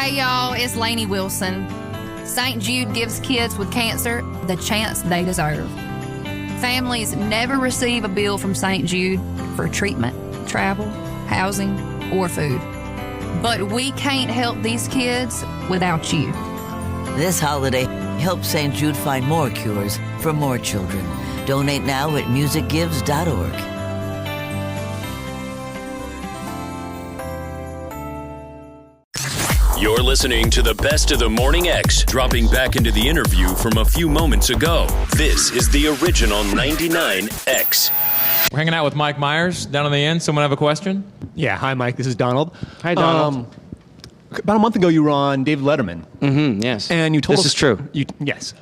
Hey y'all, it's Lainey Wilson. St. Jude gives kids with cancer the chance they deserve. Families never receive a bill from St. Jude for treatment, travel, housing, or food. But we can't help these kids without you. This holiday, help St. Jude find more cures for more children. Donate now at musicgives.org. You're listening to the best of the Morning X, dropping back into the interview from a few moments ago. This is the original 99X. We're hanging out with Mike Myers down on the end. Someone have a question? Yeah, hi Mike, this is Donald. Hi Donald. About a month ago you were on David Letterman. Mm-hmm, yes. And you told us... This is true. Yes.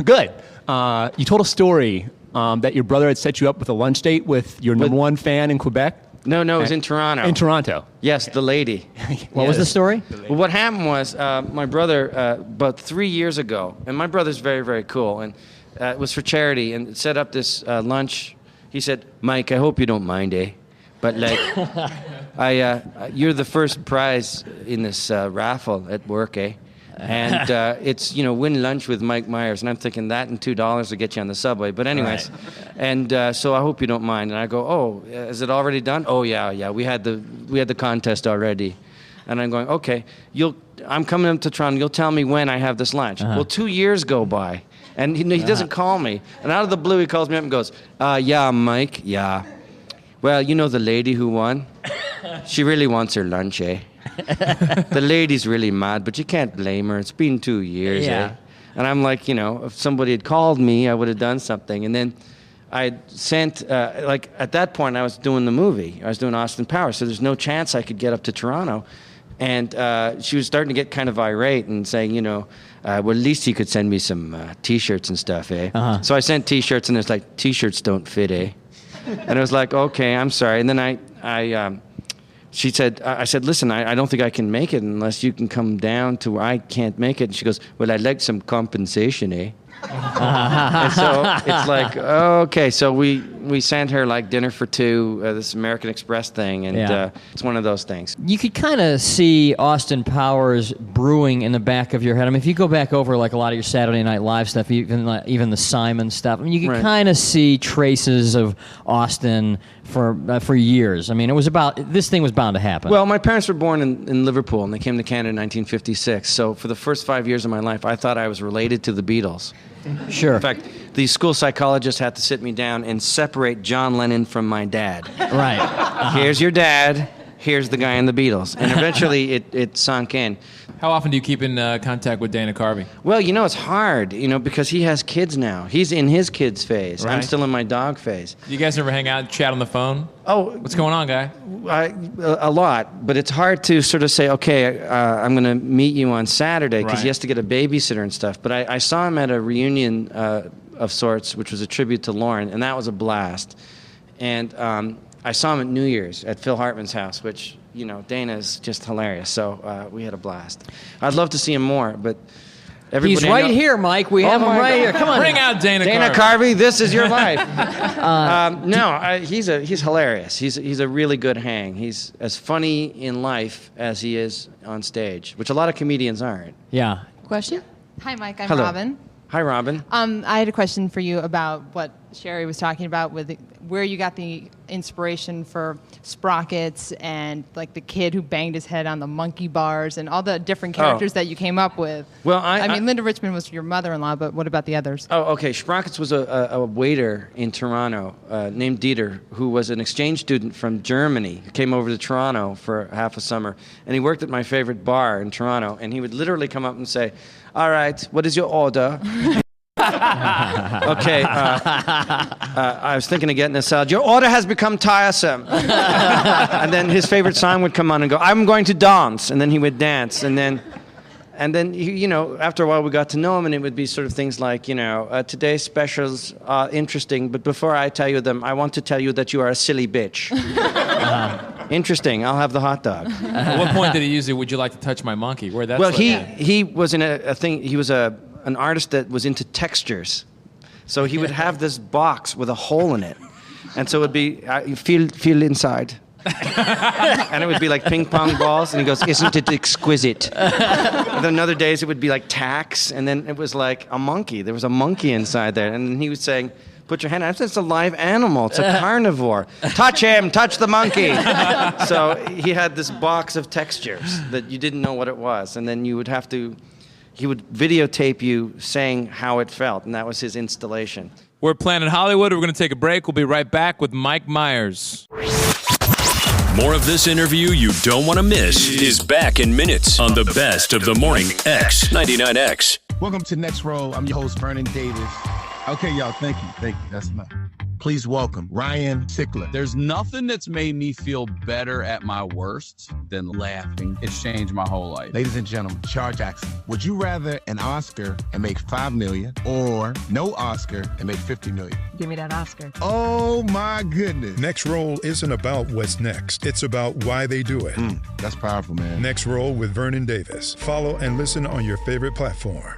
Good. You told a story that your brother had set you up with a lunch date with your number one fan in Quebec. No, it was in Toronto. In Toronto. Yes, the lady. What was the story? Well, what happened was my brother, about 3 years ago, and my brother's very, very cool, and it was for charity, and set up this lunch. He said, Mike, I hope you don't mind, eh? But like, you're the first prize in this raffle at work, eh? And it's, win lunch with Mike Myers. And I'm thinking that and $2 will get you on the subway. But anyways, right. And so I hope you don't mind. And I go, oh, is it already done? Oh, yeah. We had the contest already. And I'm going, okay, I'm coming up to Toronto. You'll tell me when I have this lunch. Well, 2 years go by. And he doesn't call me. And out of the blue, he calls me up and goes, yeah, Mike, yeah. Well, you know the lady who won? She really wants her lunch, eh? The lady's really mad, but you can't blame her. It's been 2 years, eh? And I'm like, if somebody had called me, I would have done something. And then I sent, at that point, I was doing the movie. I was doing Austin Powers, so there's no chance I could get up to Toronto. And she was starting to get kind of irate and saying, well, at least he could send me some T-shirts and stuff, eh? So I sent T-shirts, and it's like, T-shirts don't fit, eh? And I was like, okay, I'm sorry. And then she said, I said, listen, I don't think I can make it unless you can come down to where I can't make it. And she goes, well, I'd like some compensation, eh? And so it's like, okay. So we sent her like dinner for two, this American Express thing. And it's one of those things. You could kind of see Austin Powers brewing in the back of your head. I mean, if you go back over like a lot of your Saturday Night Live stuff, even the Simon stuff, I mean, you could kind of see traces of Austin for years. I mean, this thing was bound to happen. Well, my parents were born in Liverpool, and they came to Canada in 1956. So for the first 5 years of my life, I thought I was related to the Beatles. Sure. In fact, the school psychologist had to sit me down and separate John Lennon from my dad. Right. Here's your dad. Here's the guy in the Beatles. And eventually it sunk in. How often do you keep in contact with Dana Carvey? Well, it's hard, because he has kids now. He's in his kids phase. Right. I'm still in my dog phase. You guys ever hang out and chat on the phone? Oh. What's going on, guy? A lot. But it's hard to sort of say, okay, I'm going to meet you on Saturday because he has to get a babysitter and stuff. But I saw him at a reunion of sorts, which was a tribute to Lauren, and that was a blast. And I saw him at New Year's at Phil Hartman's house, which, Dana's just hilarious. So we had a blast. I'd love to see him more, but everybody... He's right here, Mike. We have him right here. Come on. Bring out Dana Carvey, this is your life. He's hilarious. He's a really good hang. He's as funny in life as he is on stage, which a lot of comedians aren't. Yeah. Question? Hi, Mike. I'm Hello. Robin. Hi, Robin. I had a question for you about what Sherry was talking about with where you got the inspiration for Sprockets and like the kid who banged his head on the monkey bars and all the different characters that you came up with. Well, I mean, Linda Richmond was your mother-in-law, but what about the others? Oh, okay. Sprockets was a waiter in Toronto named Dieter, who was an exchange student from Germany. He came over to Toronto for half a summer, and he worked at my favorite bar in Toronto, and he would literally come up and say, all right, what is your order? Okay, I was thinking of getting a salad. Your order has become tiresome. And then his favorite song would come on and go, I'm going to dance. And then he would dance. And then after a while we got to know him, and it would be sort of things like, today's specials are interesting, but before I tell you them, I want to tell you that you are a silly bitch. Interesting. I'll have the hot dog. At what point did he use it? Would you like to touch my monkey? Where that's well, he was in a thing. He was an artist that was into textures, so he would have this box with a hole in it, and so it'd be feel inside. And it would be like ping pong balls, and he goes, isn't it exquisite? And then other days it would be like tacks, and then it was like a monkey. There was a monkey inside there, and he was saying, put your hand out. It's a live animal. It's a carnivore. Touch him. Touch the monkey. So he had this box of textures that you didn't know what it was, and then he would videotape you saying how it felt, and that was his installation. We're Planet Hollywood. We're going to take a break. We'll be right back with Mike Myers. More of this interview you don't want to miss is back in minutes on the best of the morning X 99X. Welcome to Next Row. I'm your host, Vernon Davis. Okay, y'all, thank you. That's enough. Please welcome Ryan Sickler. There's nothing that's made me feel better at my worst than laughing. It's changed my whole life. Ladies and gentlemen, Char Jackson. Would you rather an Oscar and make $5 million or no Oscar and make $50 million? Give me that Oscar. Oh, my goodness. Next Roll isn't about what's next. It's about why they do it. That's powerful, man. Next Roll with Vernon Davis. Follow and listen on your favorite platform.